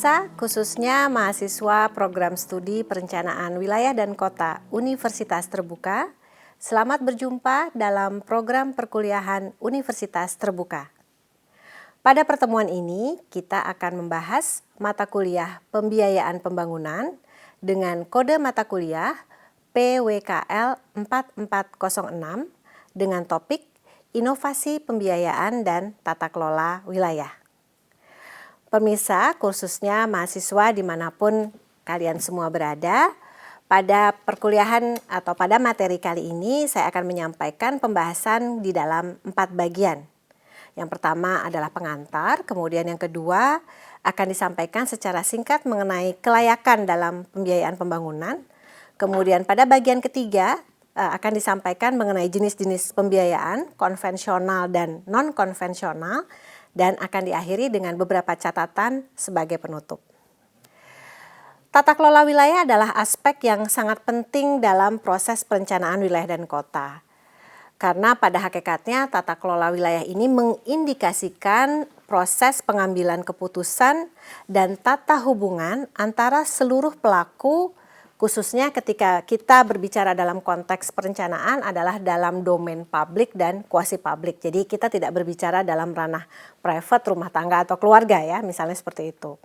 Pemirsa, khususnya mahasiswa program studi perencanaan wilayah dan kota Universitas Terbuka, selamat berjumpa dalam program perkuliahan Universitas Terbuka. Pada pertemuan ini, kita akan membahas mata kuliah Pembiayaan Pembangunan dengan kode mata kuliah PWKL 4406 dengan topik Inovasi Pembiayaan dan Tata Kelola Wilayah. Pemirsa, khususnya mahasiswa dimanapun kalian semua berada, pada perkuliahan atau pada materi kali ini saya akan menyampaikan pembahasan di dalam 4 bagian. Yang pertama adalah pengantar, kemudian yang kedua akan disampaikan secara singkat mengenai kelayakan dalam pembiayaan pembangunan. Kemudian pada bagian ketiga akan disampaikan mengenai jenis-jenis pembiayaan konvensional dan non-konvensional, dan akan diakhiri dengan beberapa catatan sebagai penutup. Tata kelola wilayah adalah aspek yang sangat penting dalam proses perencanaan wilayah dan kota. Karena pada hakikatnya tata kelola wilayah ini mengindikasikan proses pengambilan keputusan dan tata hubungan antara seluruh pelaku, khususnya ketika kita berbicara dalam konteks perencanaan adalah dalam domain publik dan kuasi publik. Jadi kita tidak berbicara dalam ranah private, rumah tangga atau keluarga ya, misalnya seperti itu.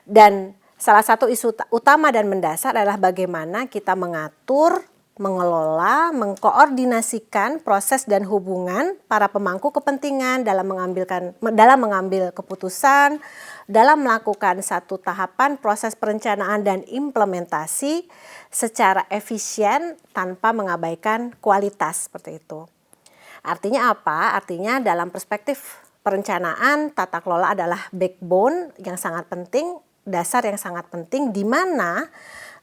Dan salah satu isu utama dan mendasar adalah bagaimana kita mengatur, mengelola, mengkoordinasikan proses dan hubungan para pemangku kepentingan dalam mengambil keputusan, dalam melakukan satu tahapan proses perencanaan dan implementasi secara efisien tanpa mengabaikan kualitas seperti itu. Artinya apa? Artinya dalam perspektif perencanaan, tata kelola adalah backbone yang sangat penting, dasar yang sangat penting, di mana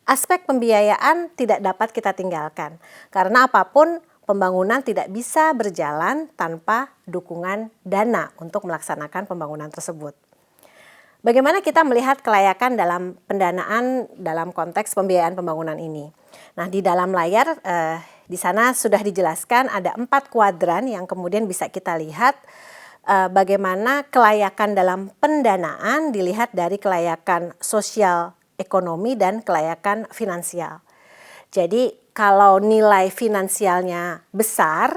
aspek pembiayaan tidak dapat kita tinggalkan. Karena apapun pembangunan tidak bisa berjalan tanpa dukungan dana untuk melaksanakan pembangunan tersebut. Bagaimana kita melihat kelayakan dalam pendanaan dalam konteks pembiayaan pembangunan ini? Nah, di dalam layar di sana sudah dijelaskan ada 4 kuadran yang kemudian bisa kita lihat bagaimana kelayakan dalam pendanaan dilihat dari kelayakan sosial ekonomi dan kelayakan finansial. Jadi kalau nilai finansialnya besar,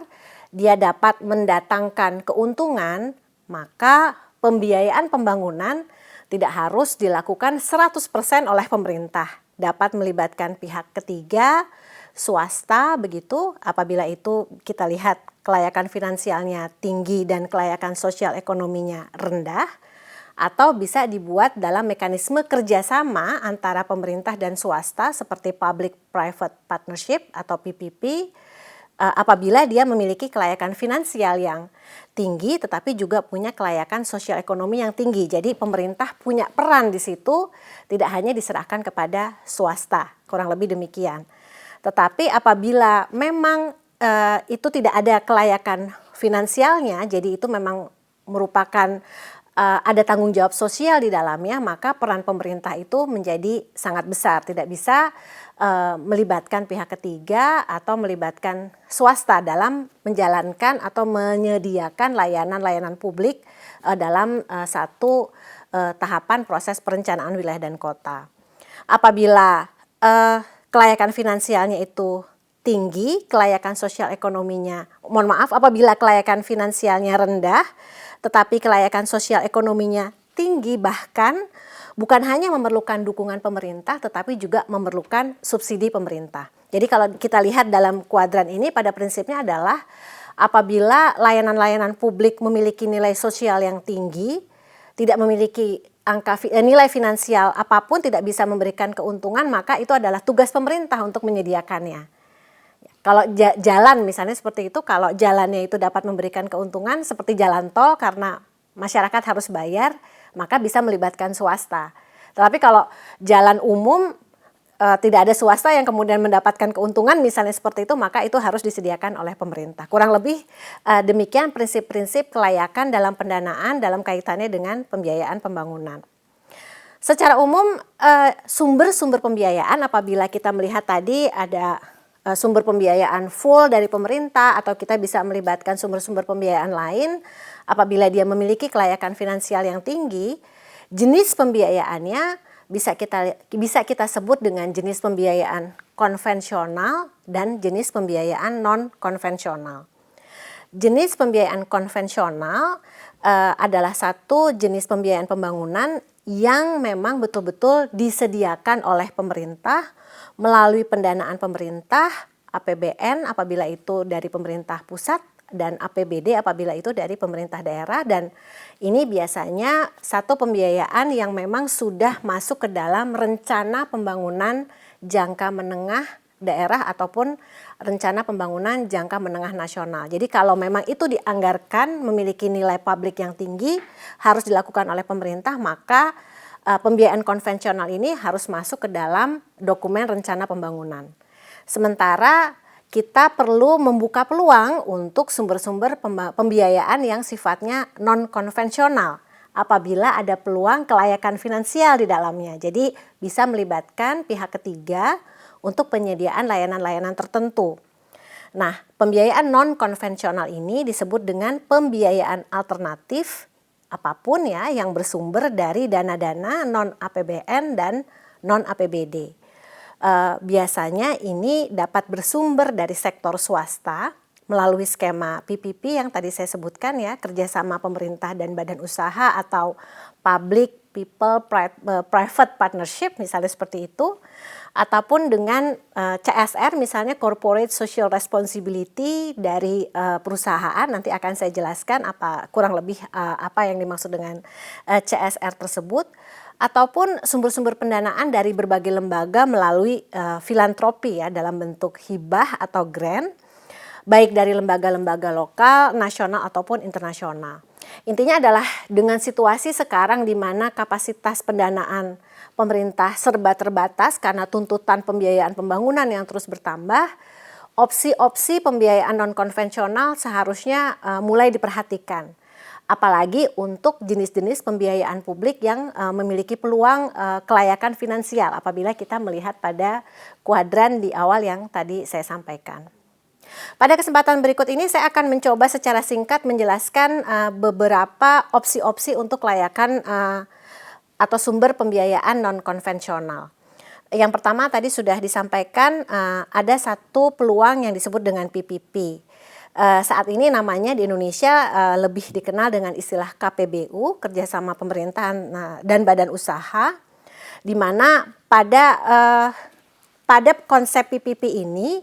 dia dapat mendatangkan keuntungan, maka pembiayaan pembangunan tidak harus dilakukan 100% oleh pemerintah. Dapat melibatkan pihak ketiga, swasta begitu, apabila itu kita lihat kelayakan finansialnya tinggi dan kelayakan sosial ekonominya rendah, atau bisa dibuat dalam mekanisme kerjasama antara pemerintah dan swasta seperti Public-Private Partnership atau PPP, apabila dia memiliki kelayakan finansial yang tinggi tetapi juga punya kelayakan sosial ekonomi yang tinggi. Jadi pemerintah punya peran di situ, tidak hanya diserahkan kepada swasta, kurang lebih demikian. Tetapi apabila memang itu tidak ada kelayakan finansialnya, jadi itu memang merupakan ada tanggung jawab sosial di dalamnya, maka peran pemerintah itu menjadi sangat besar. Tidak bisa melibatkan pihak ketiga atau melibatkan swasta dalam menjalankan atau menyediakan layanan-layanan publik dalam satu tahapan proses perencanaan wilayah dan kota. Apabila kelayakan finansialnya itu tinggi, kelayakan sosial ekonominya, apabila kelayakan finansialnya rendah, tetapi kelayakan sosial ekonominya tinggi, bahkan bukan hanya memerlukan dukungan pemerintah, tetapi juga memerlukan subsidi pemerintah. Jadi kalau kita lihat dalam kuadran ini, pada prinsipnya adalah apabila layanan-layanan publik memiliki nilai sosial yang tinggi, tidak memiliki nilai finansial apapun, tidak bisa memberikan keuntungan, maka itu adalah tugas pemerintah untuk menyediakannya. Kalau jalan misalnya seperti itu, kalau jalannya itu dapat memberikan keuntungan seperti jalan tol karena masyarakat harus bayar, maka bisa melibatkan swasta. Tetapi kalau jalan umum tidak ada swasta yang kemudian mendapatkan keuntungan misalnya seperti itu, maka itu harus disediakan oleh pemerintah. Kurang lebih demikian prinsip-prinsip kelayakan dalam pendanaan dalam kaitannya dengan pembiayaan pembangunan. Secara umum sumber-sumber pembiayaan, apabila kita melihat tadi ada sumber pembiayaan full dari pemerintah, atau kita bisa melibatkan sumber-sumber pembiayaan lain apabila dia memiliki kelayakan finansial yang tinggi, Jenis pembiayaannya bisa kita sebut dengan jenis pembiayaan konvensional dan jenis pembiayaan non-konvensional. Jenis pembiayaan konvensional adalah satu jenis pembiayaan pembangunan yang memang betul-betul disediakan oleh pemerintah melalui pendanaan pemerintah, APBN apabila itu dari pemerintah pusat, dan APBD apabila itu dari pemerintah daerah, dan ini biasanya satu pembiayaan yang memang sudah masuk ke dalam rencana pembangunan jangka menengah daerah ataupun rencana pembangunan jangka menengah nasional. Jadi kalau memang itu dianggarkan memiliki nilai publik yang tinggi harus dilakukan oleh pemerintah, maka pembiayaan konvensional ini harus masuk ke dalam dokumen rencana pembangunan. Sementara kita perlu membuka peluang untuk sumber-sumber pembiayaan yang sifatnya non-konvensional apabila ada peluang kelayakan finansial di dalamnya. Jadi bisa melibatkan pihak ketiga untuk penyediaan layanan-layanan tertentu. Nah, pembiayaan non-konvensional ini disebut dengan pembiayaan alternatif apapun ya yang bersumber dari dana-dana non-APBN dan non-APBD. Biasanya ini dapat bersumber dari sektor swasta melalui skema PPP yang tadi saya sebutkan ya, kerjasama pemerintah dan badan usaha atau public people private partnership misalnya seperti itu, ataupun dengan CSR misalnya corporate social responsibility dari perusahaan. Nanti akan saya jelaskan kurang lebih apa yang dimaksud dengan CSR tersebut. Ataupun sumber-sumber pendanaan dari berbagai lembaga melalui filantropi ya dalam bentuk hibah atau grant, baik dari lembaga-lembaga lokal, nasional ataupun internasional. Intinya adalah dengan situasi sekarang di mana kapasitas pendanaan pemerintah serba terbatas karena tuntutan pembiayaan pembangunan yang terus bertambah, opsi-opsi pembiayaan non-konvensional seharusnya mulai diperhatikan. Apalagi untuk jenis-jenis pembiayaan publik yang memiliki peluang kelayakan finansial apabila kita melihat pada kuadran di awal yang tadi saya sampaikan. Pada kesempatan berikut ini saya akan mencoba secara singkat menjelaskan beberapa opsi-opsi untuk kelayakan atau sumber pembiayaan non-konvensional. Yang pertama tadi sudah disampaikan ada satu peluang yang disebut dengan PPP. Saat ini namanya di Indonesia lebih dikenal dengan istilah KPBU, kerjasama pemerintahan dan badan usaha, di mana pada konsep PPP ini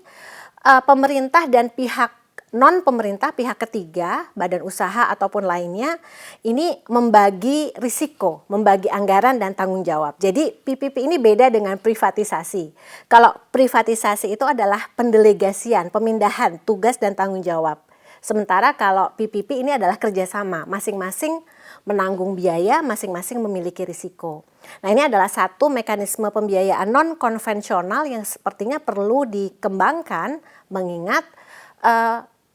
pemerintah dan pihak non-pemerintah, pihak ketiga, badan usaha ataupun lainnya, ini membagi risiko, membagi anggaran dan tanggung jawab. Jadi PPP ini beda dengan privatisasi. Kalau privatisasi itu adalah pendelegasian, pemindahan tugas dan tanggung jawab. Sementara kalau PPP ini adalah kerjasama, masing-masing menanggung biaya, masing-masing memiliki risiko. Nah, ini adalah satu mekanisme pembiayaan non-konvensional yang sepertinya perlu dikembangkan mengingat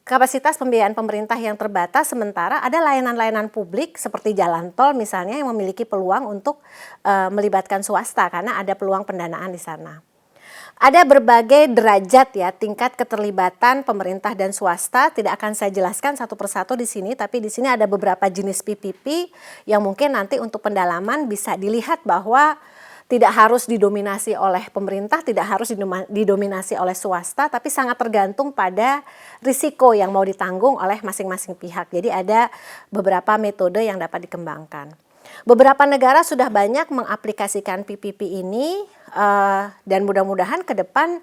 kapasitas pembiayaan pemerintah yang terbatas, sementara ada layanan-layanan publik seperti jalan tol misalnya yang memiliki peluang untuk melibatkan swasta karena ada peluang pendanaan di sana. Ada berbagai derajat ya tingkat keterlibatan pemerintah dan swasta, tidak akan saya jelaskan satu persatu di sini, tapi di sini ada beberapa jenis PPP yang mungkin nanti untuk pendalaman bisa dilihat bahwa tidak harus didominasi oleh pemerintah, tidak harus didominasi oleh swasta, tapi sangat tergantung pada risiko yang mau ditanggung oleh masing-masing pihak. Jadi ada beberapa metode yang dapat dikembangkan. Beberapa negara sudah banyak mengaplikasikan PPP ini dan mudah-mudahan ke depan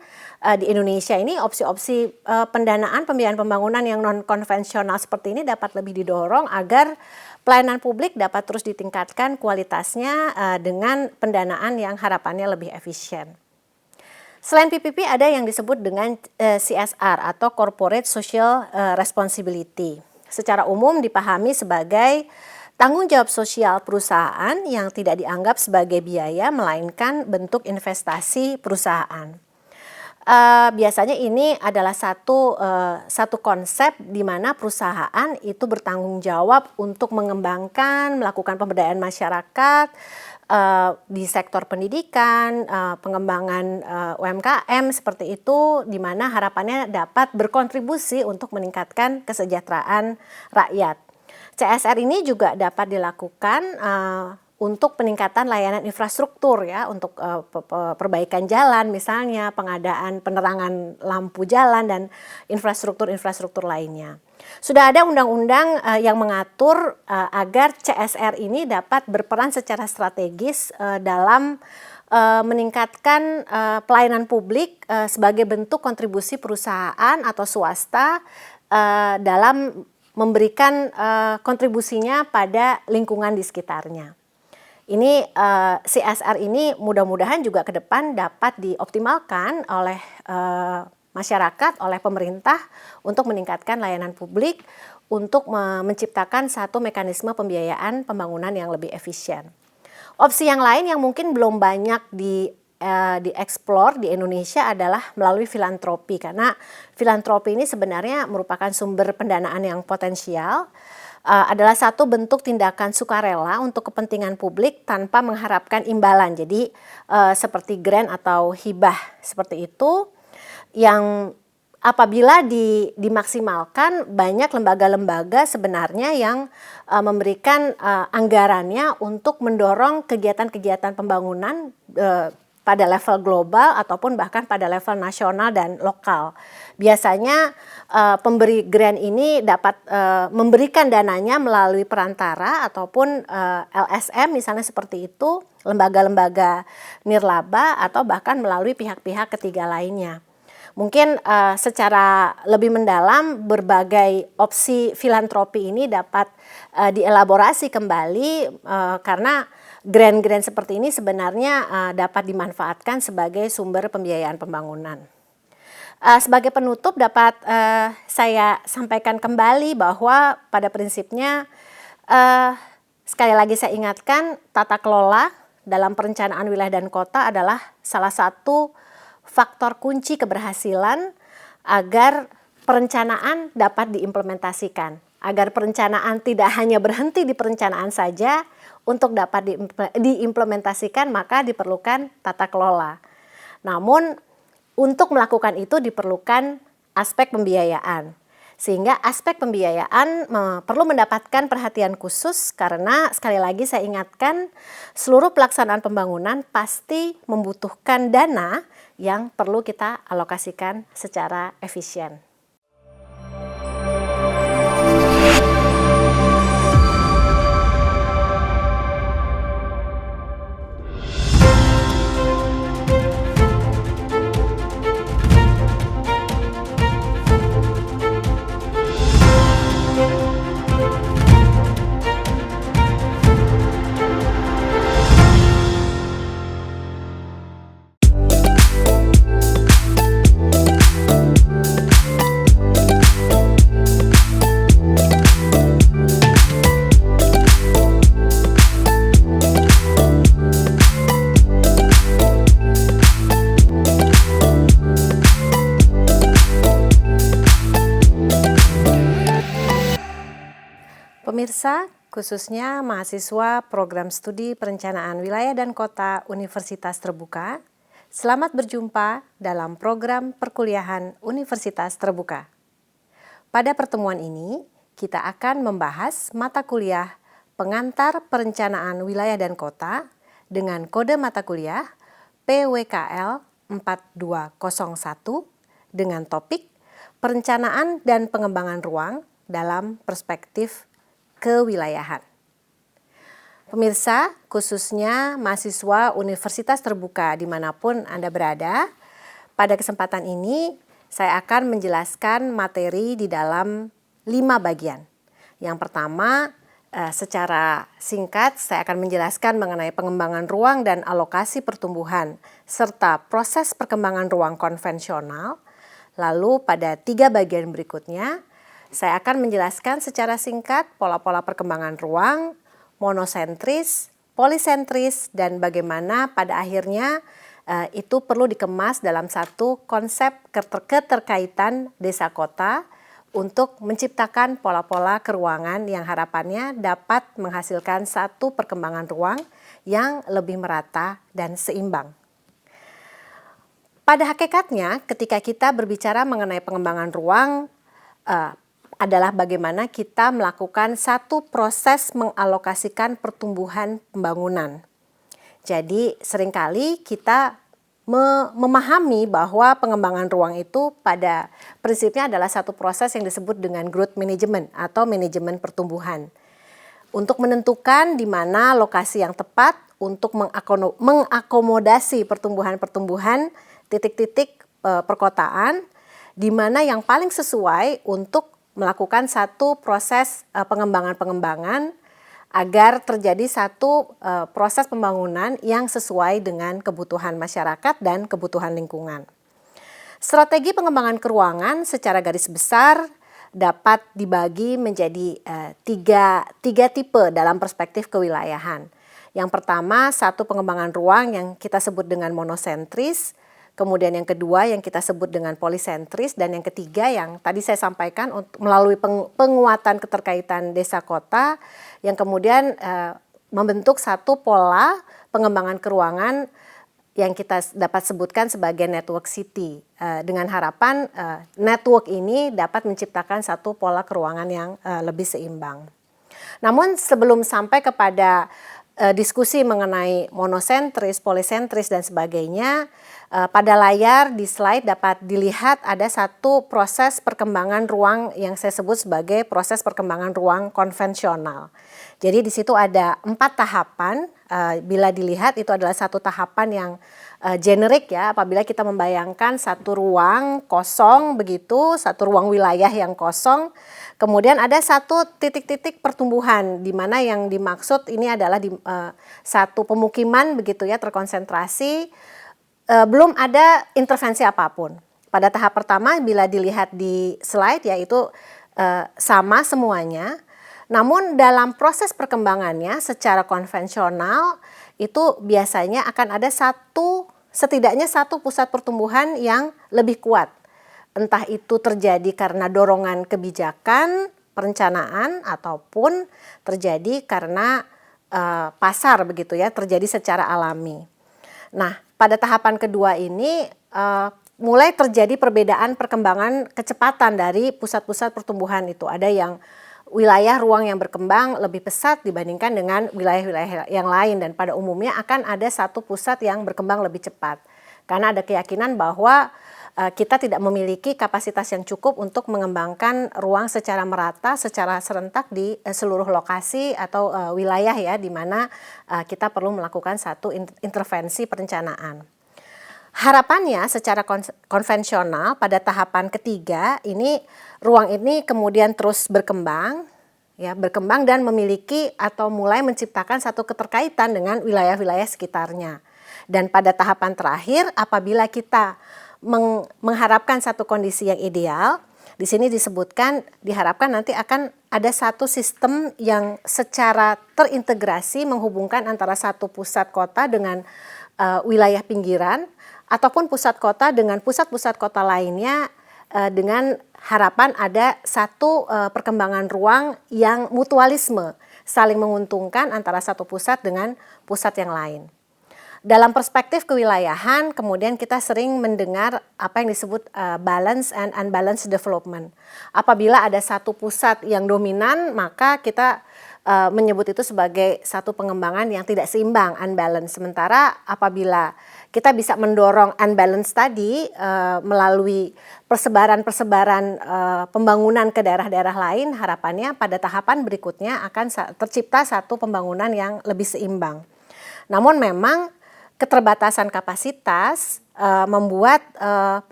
di Indonesia ini opsi-opsi pendanaan pembiayaan pembangunan yang non-konvensional seperti ini dapat lebih didorong agar pelayanan publik dapat terus ditingkatkan kualitasnya dengan pendanaan yang harapannya lebih efisien. Selain PPP ada yang disebut dengan CSR atau Corporate Social Responsibility. Secara umum dipahami sebagai tanggung jawab sosial perusahaan yang tidak dianggap sebagai biaya melainkan bentuk investasi perusahaan. Biasanya ini adalah satu konsep di mana perusahaan itu bertanggung jawab untuk mengembangkan, melakukan pemberdayaan masyarakat di sektor pendidikan, pengembangan UMKM seperti itu, di mana harapannya dapat berkontribusi untuk meningkatkan kesejahteraan rakyat. CSR ini juga dapat dilakukan untuk peningkatan layanan infrastruktur ya, untuk perbaikan jalan misalnya, pengadaan penerangan lampu jalan dan infrastruktur lainnya. Sudah ada undang-undang yang mengatur agar CSR ini dapat berperan secara strategis dalam meningkatkan pelayanan publik sebagai bentuk kontribusi perusahaan atau swasta dalam memberikan kontribusinya pada lingkungan di sekitarnya. Ini CSR ini mudah-mudahan juga ke depan dapat dioptimalkan oleh masyarakat, oleh pemerintah untuk meningkatkan layanan publik, untuk menciptakan satu mekanisme pembiayaan pembangunan yang lebih efisien. Opsi yang lain yang mungkin belum banyak dieksplor di Indonesia adalah melalui filantropi, karena filantropi ini sebenarnya merupakan sumber pendanaan yang potensial, adalah satu bentuk tindakan sukarela untuk kepentingan publik tanpa mengharapkan imbalan. Jadi seperti grant atau hibah seperti itu, yang apabila dimaksimalkan, banyak lembaga-lembaga sebenarnya yang memberikan anggarannya untuk mendorong kegiatan-kegiatan pembangunan pada level global ataupun bahkan pada level nasional dan lokal. Biasanya pemberi grant ini dapat memberikan dananya melalui perantara ataupun LSM misalnya seperti itu, lembaga-lembaga nirlaba atau bahkan melalui pihak-pihak ketiga lainnya. Mungkin secara lebih mendalam berbagai opsi filantropi ini dapat dielaborasi kembali karena grant-grant seperti ini sebenarnya dapat dimanfaatkan sebagai sumber pembiayaan pembangunan. Sebagai penutup dapat saya sampaikan kembali bahwa pada prinsipnya sekali lagi saya ingatkan, tata kelola dalam perencanaan wilayah dan kota adalah salah satu faktor kunci keberhasilan agar perencanaan dapat diimplementasikan. Agar perencanaan tidak hanya berhenti di perencanaan saja, untuk dapat diimplementasikan maka diperlukan tata kelola. Namun untuk melakukan itu diperlukan aspek pembiayaan. Sehingga aspek pembiayaan perlu mendapatkan perhatian khusus karena sekali lagi saya ingatkan seluruh pelaksanaan pembangunan pasti membutuhkan dana yang perlu kita alokasikan secara efisien. Pemirsa, khususnya mahasiswa program studi perencanaan wilayah dan kota Universitas Terbuka, selamat berjumpa dalam program perkuliahan Universitas Terbuka. Pada pertemuan ini, kita akan membahas mata kuliah pengantar perencanaan wilayah dan kota dengan kode mata kuliah PWKL 4201 dengan topik perencanaan dan pengembangan ruang dalam perspektif kewilayahan. Pemirsa, khususnya mahasiswa Universitas Terbuka dimanapun Anda berada, pada kesempatan ini saya akan menjelaskan materi di dalam 5 bagian. Yang pertama, secara singkat saya akan menjelaskan mengenai pengembangan ruang dan alokasi pertumbuhan, serta proses perkembangan ruang konvensional. Lalu pada 3 bagian berikutnya, saya akan menjelaskan secara singkat pola-pola perkembangan ruang, monosentris, polisentris, dan bagaimana pada akhirnya itu perlu dikemas dalam satu konsep keterkaitan desa kota untuk menciptakan pola-pola keruangan yang harapannya dapat menghasilkan satu perkembangan ruang yang lebih merata dan seimbang. Pada hakikatnya ketika kita berbicara mengenai pengembangan ruang, adalah bagaimana kita melakukan satu proses mengalokasikan pertumbuhan pembangunan. Jadi seringkali kita memahami bahwa pengembangan ruang itu pada prinsipnya adalah satu proses yang disebut dengan growth management atau manajemen pertumbuhan. Untuk menentukan di mana lokasi yang tepat untuk mengakomodasi pertumbuhan-pertumbuhan titik-titik perkotaan, di mana yang paling sesuai untuk melakukan satu proses pengembangan-pengembangan agar terjadi satu proses pembangunan yang sesuai dengan kebutuhan masyarakat dan kebutuhan lingkungan. Strategi pengembangan keruangan secara garis besar dapat dibagi menjadi tiga tipe dalam perspektif kewilayahan. Yang pertama, satu pengembangan ruang yang kita sebut dengan monosentris. Kemudian yang kedua yang kita sebut dengan polisentris, dan yang ketiga yang tadi saya sampaikan melalui penguatan keterkaitan desa kota yang kemudian membentuk satu pola pengembangan keruangan yang kita dapat sebutkan sebagai network city, dengan harapan network ini dapat menciptakan satu pola keruangan yang lebih seimbang. Namun sebelum sampai kepada diskusi mengenai monosentris, polisentris dan sebagainya, pada layar di slide dapat dilihat ada satu proses perkembangan ruang yang saya sebut sebagai proses perkembangan ruang konvensional. Jadi di situ ada 4 tahapan. Bila dilihat itu adalah satu tahapan yang generik ya, apabila kita membayangkan satu ruang kosong begitu, satu ruang wilayah yang kosong. Kemudian ada satu titik-titik pertumbuhan di mana yang dimaksud ini adalah satu pemukiman begitu ya, terkonsentrasi. Belum ada intervensi apapun. Pada tahap pertama bila dilihat di slide yaitu sama semuanya. Namun dalam proses perkembangannya secara konvensional itu biasanya akan ada setidaknya satu pusat pertumbuhan yang lebih kuat. Entah itu terjadi karena dorongan kebijakan, perencanaan ataupun terjadi karena pasar begitu ya, terjadi secara alami. Nah, pada tahapan kedua ini mulai terjadi perbedaan perkembangan kecepatan dari pusat-pusat pertumbuhan itu. Ada yang wilayah ruang yang berkembang lebih pesat dibandingkan dengan wilayah-wilayah yang lain, dan pada umumnya akan ada satu pusat yang berkembang lebih cepat. Karena ada keyakinan bahwa kita tidak memiliki kapasitas yang cukup untuk mengembangkan ruang secara merata, secara serentak di seluruh lokasi atau wilayah ya, di mana kita perlu melakukan satu intervensi perencanaan. Harapannya secara konvensional pada tahapan ketiga ini ruang ini kemudian terus berkembang dan memiliki atau mulai menciptakan satu keterkaitan dengan wilayah-wilayah sekitarnya. Dan pada tahapan terakhir apabila kita mengharapkan satu kondisi yang ideal, di sini disebutkan diharapkan nanti akan ada satu sistem yang secara terintegrasi menghubungkan antara satu pusat kota dengan wilayah pinggiran, ataupun pusat kota dengan pusat-pusat kota lainnya, dengan harapan ada satu perkembangan ruang yang mutualisme, saling menguntungkan antara satu pusat dengan pusat yang lain. Dalam perspektif kewilayahan, kemudian kita sering mendengar apa yang disebut balance and unbalanced development. Apabila ada satu pusat yang dominan, maka kita menyebut itu sebagai satu pengembangan yang tidak seimbang, unbalanced. Sementara apabila kita bisa mendorong unbalanced tadi melalui persebaran pembangunan ke daerah-daerah lain, harapannya pada tahapan berikutnya akan tercipta satu pembangunan yang lebih seimbang. Namun memang keterbatasan kapasitas membuat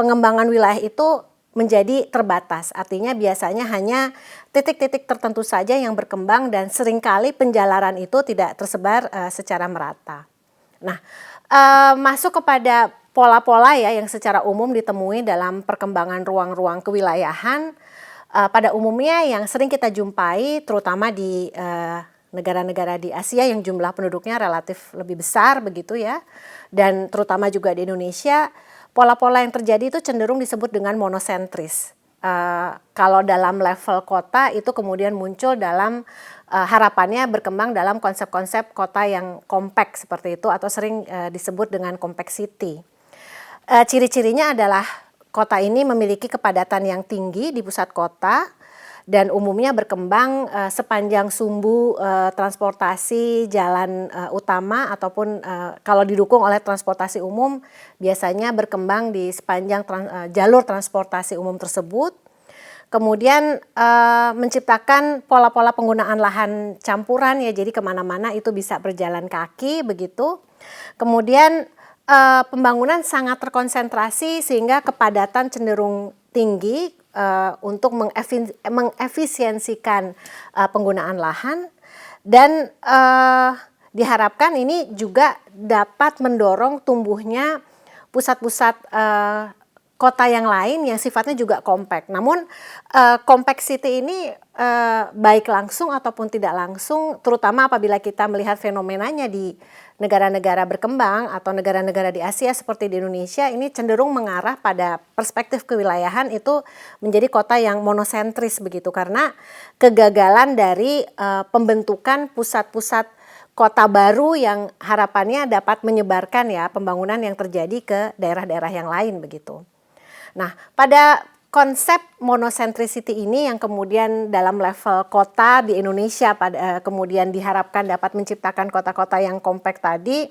pengembangan wilayah itu menjadi terbatas. Artinya biasanya hanya titik-titik tertentu saja yang berkembang dan seringkali penjalaran itu tidak tersebar secara merata. Nah, masuk kepada pola-pola ya yang secara umum ditemui dalam perkembangan ruang-ruang kewilayahan. Pada umumnya yang sering kita jumpai terutama di negara-negara di Asia yang jumlah penduduknya relatif lebih besar begitu ya, dan terutama juga di Indonesia, pola-pola yang terjadi itu cenderung disebut dengan monosentris. Kalau dalam level kota itu kemudian muncul dalam harapannya berkembang dalam konsep-konsep kota yang kompak seperti itu atau sering disebut dengan compact city. Ciri-cirinya adalah kota ini memiliki kepadatan yang tinggi di pusat kota dan umumnya berkembang sepanjang sumbu transportasi jalan utama ataupun kalau didukung oleh transportasi umum biasanya berkembang di sepanjang jalur transportasi umum tersebut. Kemudian menciptakan pola-pola penggunaan lahan campuran ya, jadi kemana-mana itu bisa berjalan kaki begitu. Kemudian pembangunan sangat terkonsentrasi sehingga kepadatan cenderung tinggi untuk mengefisiensikan penggunaan lahan dan diharapkan ini juga dapat mendorong tumbuhnya pusat-pusat kota yang lain yang sifatnya juga compact. Namun complexity ini baik langsung ataupun tidak langsung, terutama apabila kita melihat fenomenanya di negara-negara berkembang atau negara-negara di Asia seperti di Indonesia, ini cenderung mengarah pada perspektif kewilayahan itu menjadi kota yang monosentris begitu, karena kegagalan dari pembentukan pusat-pusat kota baru yang harapannya dapat menyebarkan ya pembangunan yang terjadi ke daerah-daerah yang lain begitu. Nah, pada konsep monocentricity ini yang kemudian dalam level kota di Indonesia kemudian diharapkan dapat menciptakan kota-kota yang kompak tadi,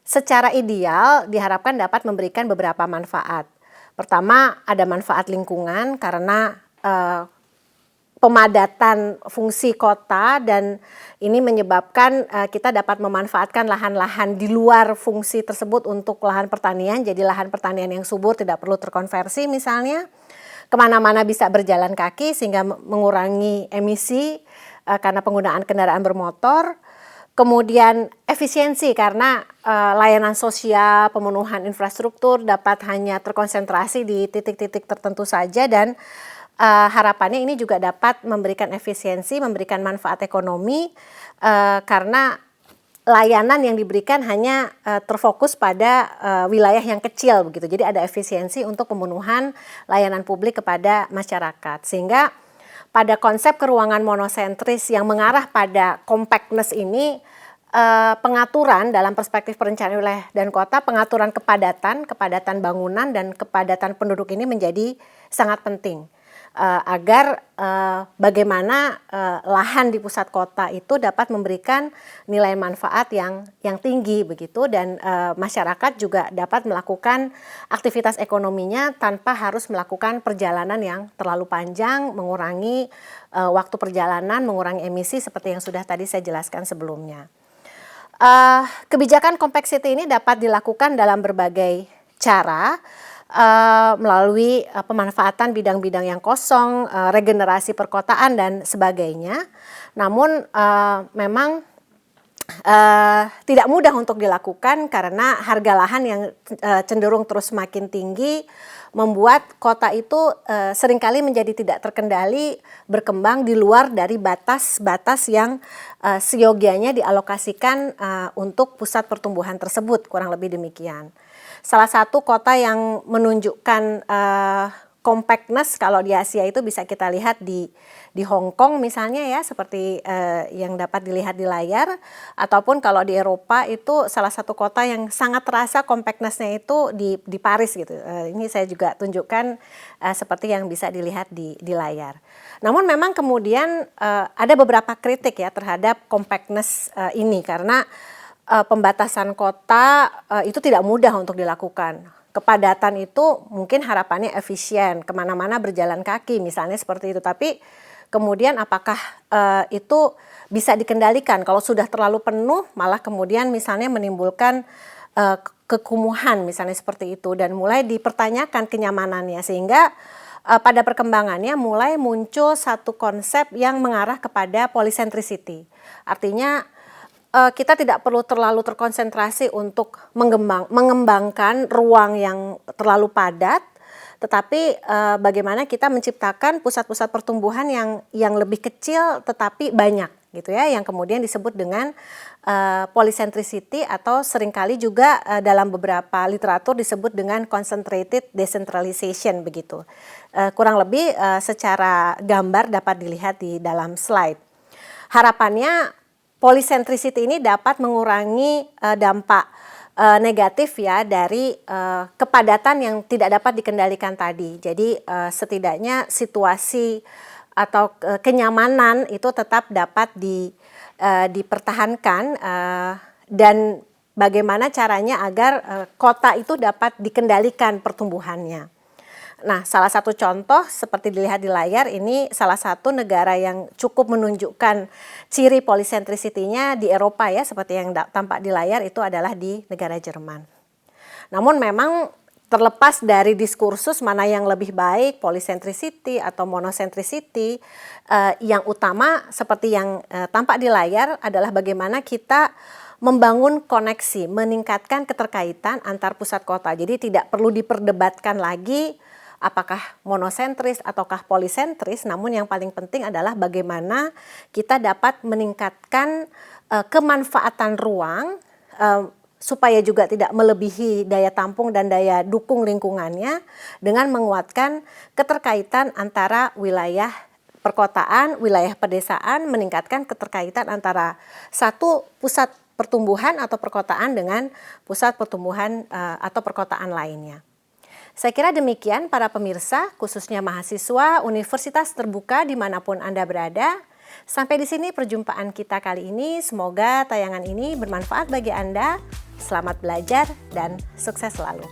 secara ideal diharapkan dapat memberikan beberapa manfaat. Pertama, ada manfaat lingkungan karena pemadatan fungsi kota, dan ini menyebabkan kita dapat memanfaatkan lahan-lahan di luar fungsi tersebut untuk lahan pertanian. Jadi lahan pertanian yang subur tidak perlu terkonversi misalnya, kemana-mana bisa berjalan kaki sehingga mengurangi emisi karena penggunaan kendaraan bermotor. Kemudian efisiensi karena layanan sosial, pemenuhan infrastruktur dapat hanya terkonsentrasi di titik-titik tertentu saja, dan harapannya ini juga dapat memberikan efisiensi, memberikan manfaat ekonomi karena layanan yang diberikan hanya terfokus pada wilayah yang kecil begitu. Jadi ada efisiensi untuk pemenuhan layanan publik kepada masyarakat, sehingga pada konsep keruangan monosentris yang mengarah pada compactness ini, pengaturan dalam perspektif perencanaan wilayah dan kota, pengaturan kepadatan bangunan dan kepadatan penduduk ini menjadi sangat penting. Agar bagaimana lahan di pusat kota itu dapat memberikan nilai manfaat yang tinggi begitu, dan masyarakat juga dapat melakukan aktivitas ekonominya tanpa harus melakukan perjalanan yang terlalu panjang, mengurangi waktu perjalanan, mengurangi emisi seperti yang sudah tadi saya jelaskan sebelumnya. Kebijakan complexity ini dapat dilakukan dalam berbagai cara, melalui pemanfaatan bidang-bidang yang kosong, regenerasi perkotaan dan sebagainya. Namun memang tidak mudah untuk dilakukan karena harga lahan yang cenderung terus semakin tinggi membuat kota itu seringkali menjadi tidak terkendali, berkembang di luar dari batas-batas yang seyogianya dialokasikan untuk pusat pertumbuhan tersebut, kurang lebih demikian. Salah satu kota yang menunjukkan compactness kalau di Asia itu bisa kita lihat di Hong Kong misalnya ya, seperti yang dapat dilihat di layar, ataupun kalau di Eropa itu salah satu kota yang sangat terasa compactness-nya itu di Paris gitu. Ini saya juga tunjukkan seperti yang bisa dilihat di layar. Namun memang kemudian ada beberapa kritik ya terhadap compactness ini, karena pembatasan kota itu tidak mudah untuk dilakukan. Kepadatan itu mungkin harapannya efisien, kemana-mana berjalan kaki misalnya seperti itu. Tapi kemudian apakah itu bisa dikendalikan? Kalau sudah terlalu penuh malah kemudian misalnya menimbulkan kekumuhan misalnya seperti itu, dan mulai dipertanyakan kenyamanannya, sehingga pada perkembangannya mulai muncul satu konsep yang mengarah kepada polycentricity. Artinya kita tidak perlu terlalu terkonsentrasi untuk mengembangkan ruang yang terlalu padat, tetapi bagaimana kita menciptakan pusat-pusat pertumbuhan yang lebih kecil tetapi banyak gitu ya, yang kemudian disebut dengan polycentricity, atau seringkali juga dalam beberapa literatur disebut dengan concentrated decentralization begitu. Kurang lebih secara gambar dapat dilihat di dalam slide. Harapannya polycentricity ini dapat mengurangi dampak negatif ya dari kepadatan yang tidak dapat dikendalikan tadi. Jadi setidaknya situasi atau kenyamanan itu tetap dapat dipertahankan, dan bagaimana caranya agar kota itu dapat dikendalikan pertumbuhannya. Nah, salah satu contoh seperti dilihat di layar ini, salah satu negara yang cukup menunjukkan ciri polycentricity-nya di Eropa ya, seperti yang tampak di layar itu adalah di negara Jerman. Namun memang terlepas dari diskursus mana yang lebih baik, polycentricity atau monocentricity, yang utama seperti yang tampak di layar adalah bagaimana kita membangun koneksi, meningkatkan keterkaitan antar pusat kota. Jadi tidak perlu diperdebatkan lagi apakah monosentris ataukah polisentris, namun yang paling penting adalah bagaimana kita dapat meningkatkan kemanfaatan ruang, supaya juga tidak melebihi daya tampung dan daya dukung lingkungannya, dengan menguatkan keterkaitan antara wilayah perkotaan, wilayah pedesaan, meningkatkan keterkaitan antara satu pusat pertumbuhan atau perkotaan dengan pusat pertumbuhan atau perkotaan lainnya. Saya kira demikian para pemirsa, khususnya mahasiswa Universitas Terbuka dimanapun Anda berada. Sampai di sini perjumpaan kita kali ini. Semoga tayangan ini bermanfaat bagi Anda. Selamat belajar dan sukses selalu.